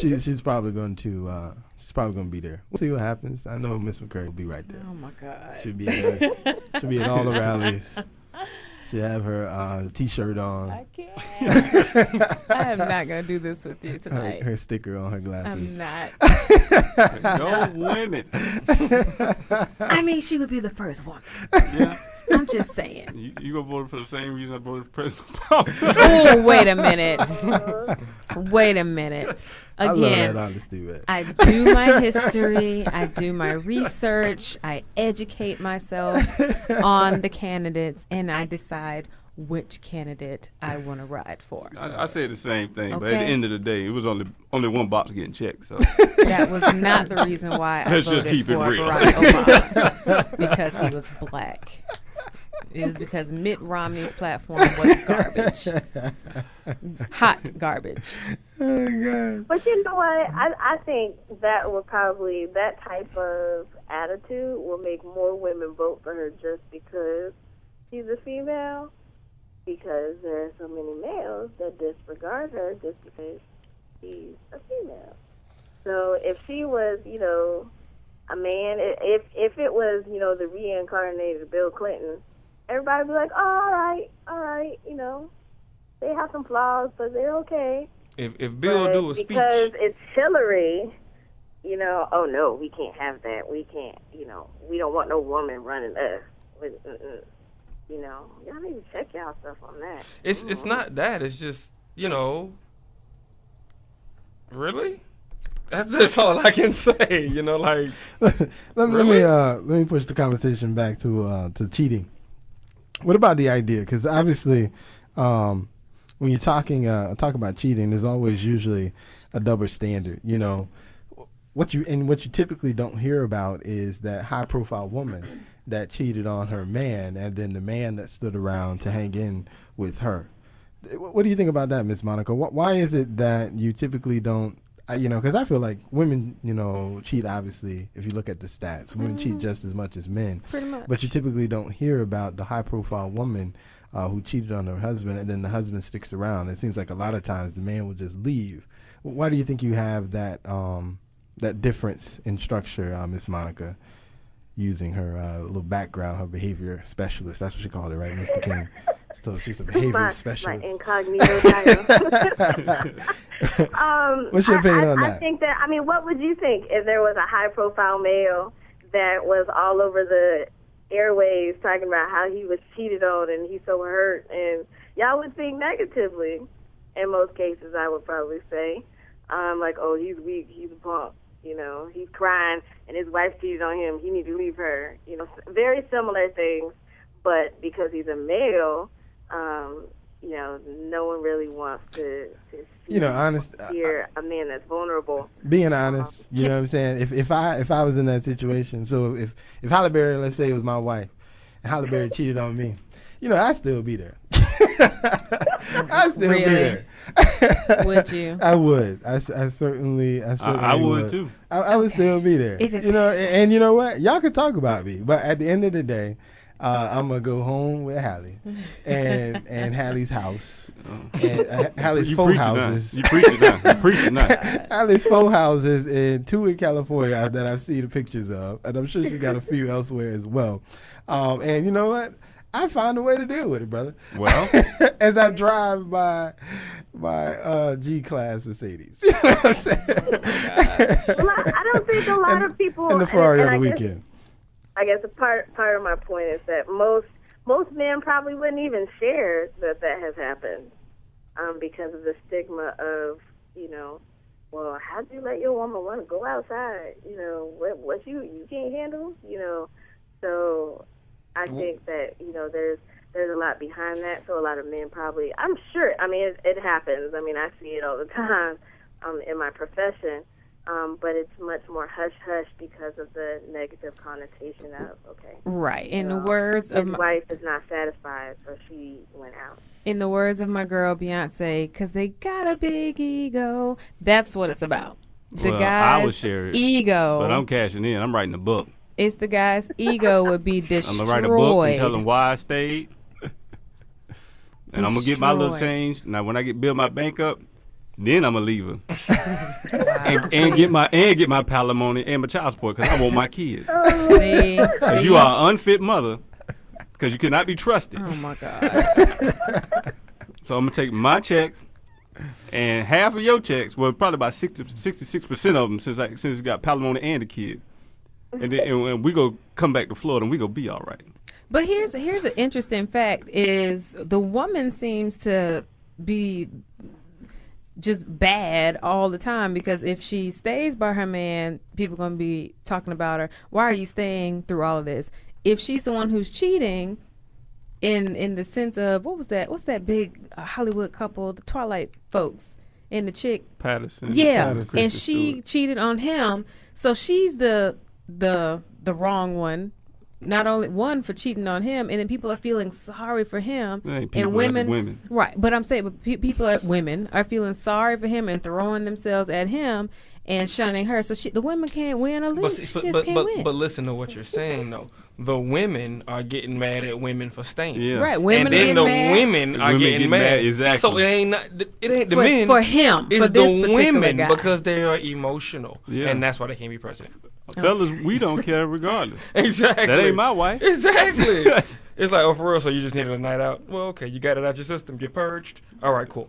wait. She's probably going to be there. We'll see what happens. I know Miss McCurry will be right there. Oh, my God. She'll be there. She'll be at all the rallies. She'll have her T-shirt on. I can't. I am not going to do this with you tonight. Her sticker on her glasses. I'm not. No women. I mean, she would be the first one. Yeah. I'm just saying. You gonna vote for the same reason I voted for President Obama? Oh, wait a minute. Wait a minute. I love Again, that honesty, man. I do my history. I do my research. I educate myself on the candidates, and I decide which candidate I want to ride for. I said the same thing, but Okay. at the end of the day, it was only one box getting checked. So That was not the reason why I Let's just voted keep it for real. Barack Obama, because he was black. It was because Mitt Romney's platform was garbage. Hot garbage. Oh, God. But you know what? I think that that type of attitude will make more women vote for her just because she's a female. Because there are so many males that disregard her just because she's a female. So if she was, a man, if it was, the reincarnated Bill Clinton, everybody would be like, oh, all right, they have some flaws, but they're okay. If Bill do a speech, because it's Hillary, oh no, we can't have that. We can't, we don't want no woman running us. Y'all need to check y'all stuff on that. it's not that. It's just, really? That's all I can say. Like. let Really? me push the conversation back to cheating. What about the idea? Because obviously, when you're talk about cheating, there's always usually a double standard. What you typically don't hear about is that high-profile woman that cheated on her man, and then the man that stood around to hang in with her. What do you think about that, Miss Monica? Why is it that you typically don't? Because I feel like women, cheat, obviously, if you look at the stats. Women cheat just as much as men. Pretty much. But you typically don't hear about the high-profile woman who cheated on her husband, and then the husband sticks around. It seems like a lot of times the man will just leave. Why do you think you have that that difference in structure, Miss Monica, using her little background, her behavior specialist? That's what she called it, right, Mr. King? So she's a behavior specialist. My incognito title. What's your opinion on that? I think that, what would you think if there was a high-profile male that was all over the airwaves talking about how he was cheated on and he's so hurt, and y'all would think negatively? In most cases, I would probably say, like, oh, he's weak, he's a punk, You know, he's crying and his wife cheated on him. He needs to leave her. You know, very similar things, but because he's a male, you know, no one really wants to see, hear a man that's vulnerable. Being honest, you know what I'm saying? If I was in that situation, so if Halle Berry, let's say it was my wife, and Halle Berry cheated on me, you know, I'd still be there. I'd still be there. Would you? I would. I certainly I would too. I would still be there. You know, and you know what? Y'all can talk about me, but at the end of the day, I'm gonna go home with Halle and Halle's house and Halle's four houses. You preaching now. You preaching now. Halle's four houses and 2 in California that I've seen the pictures of, and I'm sure she's got a few elsewhere as well. And you know what? I find a way to deal with it, brother. Well, as I drive my G-Class Mercedes. You know what I'm saying? Well, I don't think a lot of people in the Ferrari on the guess, weekend. I guess a part of my point is that most men probably wouldn't even share that has happened, because of the stigma of, you know, well, how do you let your woman want to go outside? You know, what you can't handle? You know, so I think that, you know, there's a lot behind that. So a lot of men probably, I'm sure, I mean, it happens. I mean, I see it all the time in my profession. But it's much more hush-hush because of the negative connotation of, okay. Right. In the words of my wife is not satisfied, so she went out. In the words of my girl Beyonce, because they got a big ego. That's what it's about. The guy's I would share it, ego. but I'm cashing in. I'm writing a book. It's the guy's ego would be destroyed. I'm going to write a book and tell them why I stayed. And I'm going to get my little change. Now, when I build my bank up, then I'm gonna leave her and get my palimony and my child support because I want my kids. Because you are an unfit mother because you cannot be trusted. Oh my God! So I'm gonna take my checks and half of your checks. Well, probably about 66% of them since you got palimony and the kid, and then and we go come back to Florida and we go be all right. But here's an interesting fact: is the woman seems to be just bad all the time, because if she stays by her man, people are going to be talking about her. Why are you staying through all of this? If she's the one who's cheating, in the sense of what's that big Hollywood couple, the Twilight folks, and the chick Patterson. Yeah, Patterson. and she cheated on him, so she's the wrong one. Not only one for cheating on him, and then people are feeling sorry for him. And women, right? But I'm saying, women are feeling sorry for him and throwing themselves at him and shunning her. So the women can't win or lose. She just can't win. But listen to what you're saying though. The women are getting mad at women for staying. Yeah. Right. Women and then the mad. women are getting mad. Exactly. So it ain't the men for him. It's for this the particular women guy. because they are emotional, Yeah. and that's why they can't be president. Fellas, we don't care regardless. Exactly. That ain't my wife. Exactly. It's like, oh, for real, so you just needed a night out? Well, okay, you got it out your system. Get purged. All right, cool.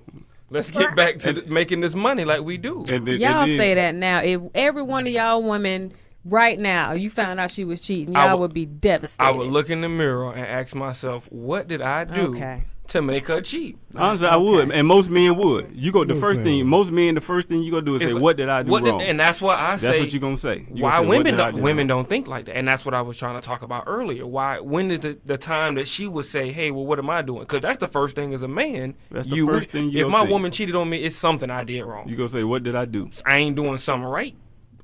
Let's get back to making this money like we do. Y'all say that now. If every one of y'all women right now, you found out she was cheating, y'all would be devastated. I would look in the mirror and ask myself, what did I do to make her cheat? Honestly, I would, and most men would. You go the first thing you gonna do is say, like, "What did I do wrong?" And that's what I say. That's what you're gonna say. Why women don't think like that, and that's what I was trying to talk about earlier. When is the time that she would say, "Hey, well, what am I doing?" Because that's the first thing as a man. That's the first thing you. If my woman cheated on me, it's something I did wrong. You gonna say, "What did I do?" I ain't doing something right.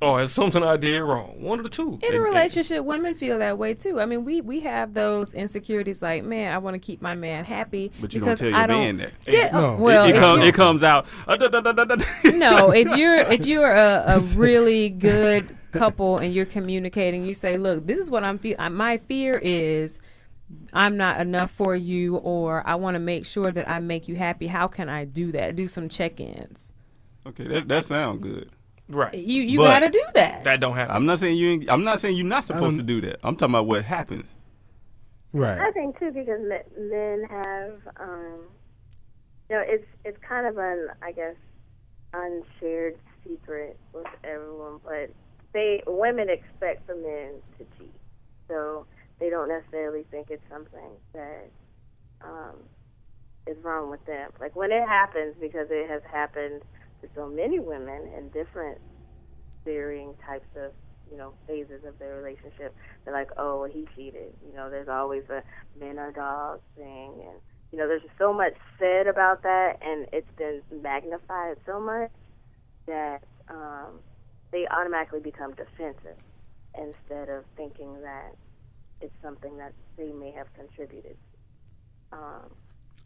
Or it's something I did wrong. One of the two. In a relationship, women feel that way too. I mean, we have those insecurities like, man, I want to keep my man happy. But you don't tell your man that. Yeah, No. well, it comes out. No, if you're a really good couple and you're communicating, you say, look, this is what I'm feeling. My fear is I'm not enough for you, or I want to make sure that I make you happy. How can I do that? Do some check-ins. Okay, that sounds good. Right. You got to do that. That don't happen. I'm not saying you're not supposed to do that. I'm talking about what happens. Right. I think too, because men have, it's kind of an, I guess, unshared secret with everyone, but women expect the men to cheat, so they don't necessarily think it's something that is wrong with them. Like when it happens, because it has happened to so many women in different varying types of, phases of their relationship. They're like, oh, he cheated. There's always a men are dogs thing. And, there's just so much said about that, and it's been magnified so much that they automatically become defensive instead of thinking that it's something that they may have contributed.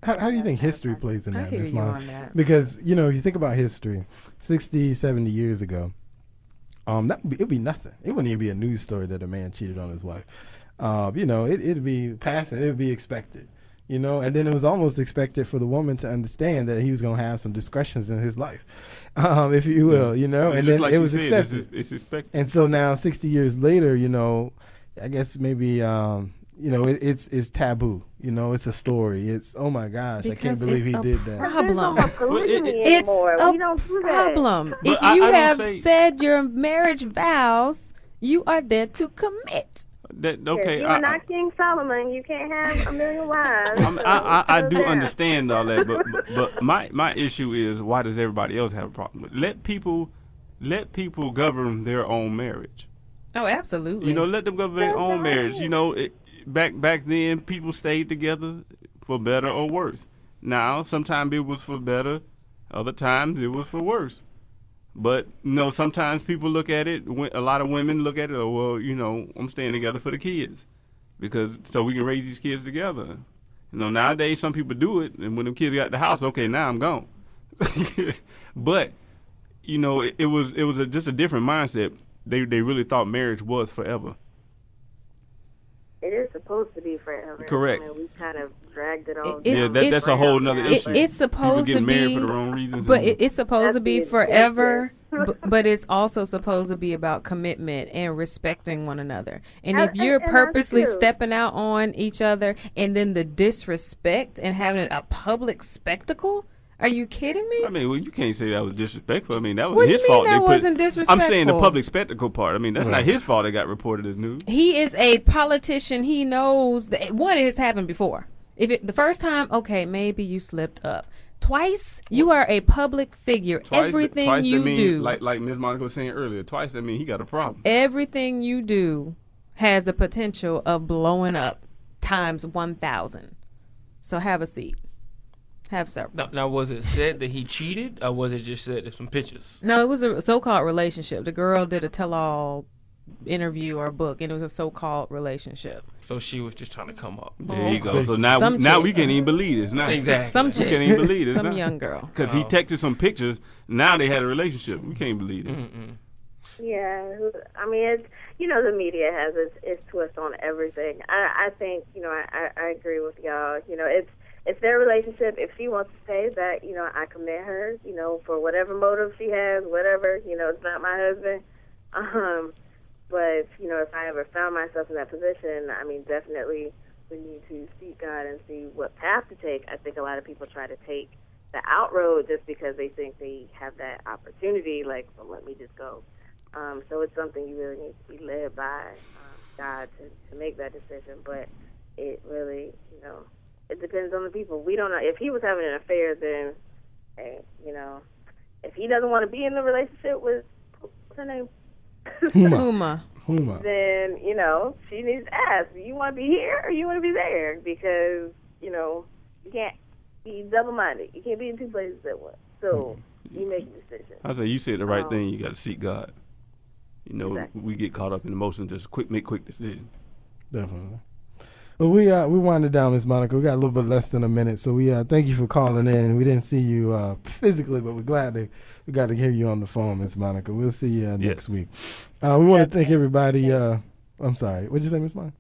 How do you think history plays in that, hear Ms. you Monica? on that. Because, you think about history, 60, 70 years ago, it'd be nothing. It wouldn't even be a news story that a man cheated on his wife. It'd be passing. It'd be expected, and then it was almost expected for the woman to understand that he was going to have some discretions in his life, if you will, and then like it was said, accepted. It's expected. And so now 60 years later, I guess maybe, it's taboo. It's a story. It's, oh my gosh, I can't believe he did that. Problem. It's a we don't do that. problem. But If I you don't have say- said your marriage vows, you are there to commit. Okay, You are not King Solomon. You can't have a million wives. I do Yeah. understand all that, but my issue is, why does everybody else have a problem with it? Let people govern their own marriage. Oh, absolutely. Let them govern their own marriage. Back then, people stayed together for better or worse. Now, sometimes it was for better, other times it was for worse. But, sometimes people look at it, a lot of women look at it, oh, well, I'm staying together for the kids, so we can raise these kids together. Nowadays, some people do it, and when the kids got the house, okay, now I'm gone. But, it was just a different mindset. They really thought marriage was forever. It is supposed to be forever. Correct. I mean, we kind of dragged it all. It's- down. that's a whole nother issue. It's supposed People to get married be, for the wrong reasons. but and- it's supposed to be That's the forever. objective. But it's also supposed to be about commitment and respecting one another. And And- if you're and that's purposely true. stepping out on each other, and then the disrespect and having a public spectacle, are you kidding me? I mean, well, you can't say that was disrespectful. I mean, that was What do his you mean fault. that They wasn't I'm saying the disrespectful? public spectacle part. I mean, that's not his fault. It got reported as news. He is a politician. He knows that one, it has happened before. The first time, okay, maybe you slipped up. Twice, you are a public figure. Everything twice you that mean, do, like Ms. Monica was saying earlier, twice that mean he got a problem. everything you do has the potential of blowing up times 1,000. So have a seat. Have several. Now, was it said that he cheated, or was it just said there's some pictures? No, it was a so-called relationship. The girl did a tell-all interview or book, and it was a so-called relationship. So she was just trying to come up. There you go. So now, Some now chick. we can't even believe this. Now, Exactly. Some we chick, can't even believe this. some young girl. Because he texted some pictures. Now they had a relationship. We can't believe it. Yeah, I mean, it's the media has its twist on everything. I think I agree with y'all. It's their relationship. If she wants to say that I commit her, for whatever motive she has, whatever, it's not my husband. But if I ever found myself in that position, I mean, definitely we need to seek God and see what path to take. I think a lot of people try to take the out road just because they think they have that opportunity. Like, well, let me just go. So it's something you really need to be led by God to make that decision. But it really, it depends on the people. We don't know. If he was having an affair, then, hey, if he doesn't want to be in the relationship with, what's her name? Huma. Then, she needs to ask, do you want to be here or you want to be there? Because, you can't be double-minded. You can't be in two places at once. So you make a decision. I say you said the right thing. You got to seek God. Exactly. We get caught up in emotions. Just make quick decisions. Definitely. Well, we winded down, Miss Monica. We got a little bit less than a minute, so we thank you for calling in. We didn't see you physically, but we're glad we got to hear you on the phone, Miss Monica. We'll see you next week. We want to thank everybody. I'm sorry. What'd you say, Miss Monica?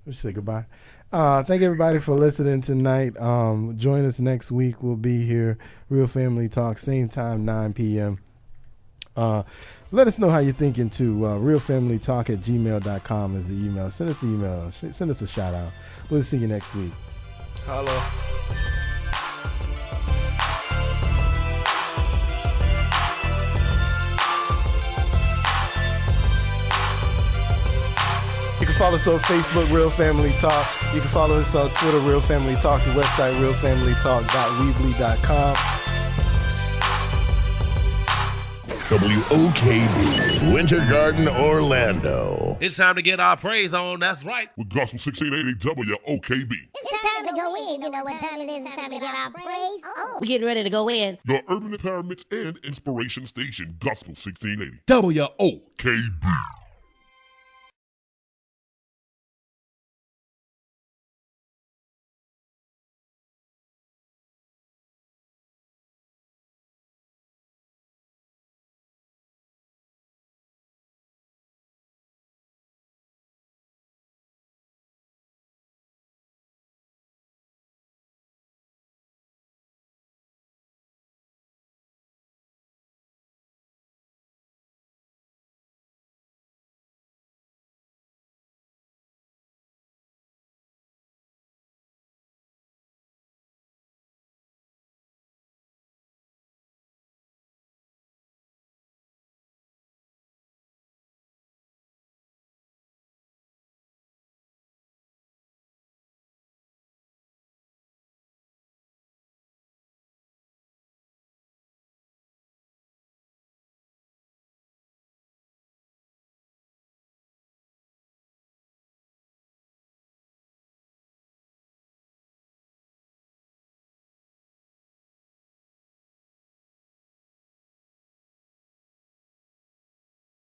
What'd you say? Goodbye. Thank everybody for listening tonight. Join us next week. We'll be here, Real Family Talk, same time, 9 p.m. Let us know how you're thinking too. RealFamilyTalk@gmail.com is the email. Send us an email. Send us a shout out. We'll see you next week. Hello. You can follow us on Facebook, Real Family Talk. You can follow us on Twitter, Real Family Talk. The website, realfamilytalk.weebly.com. WOKB, Winter Garden, Orlando. It's time to get our praise on. That's right. With Gospel 1680 WOKB. It's time to go in. You know what time it is. It's time to get our praise on. We're getting ready to go in. Your urban empowerment and inspiration station, Gospel 1680 WOKB. KB.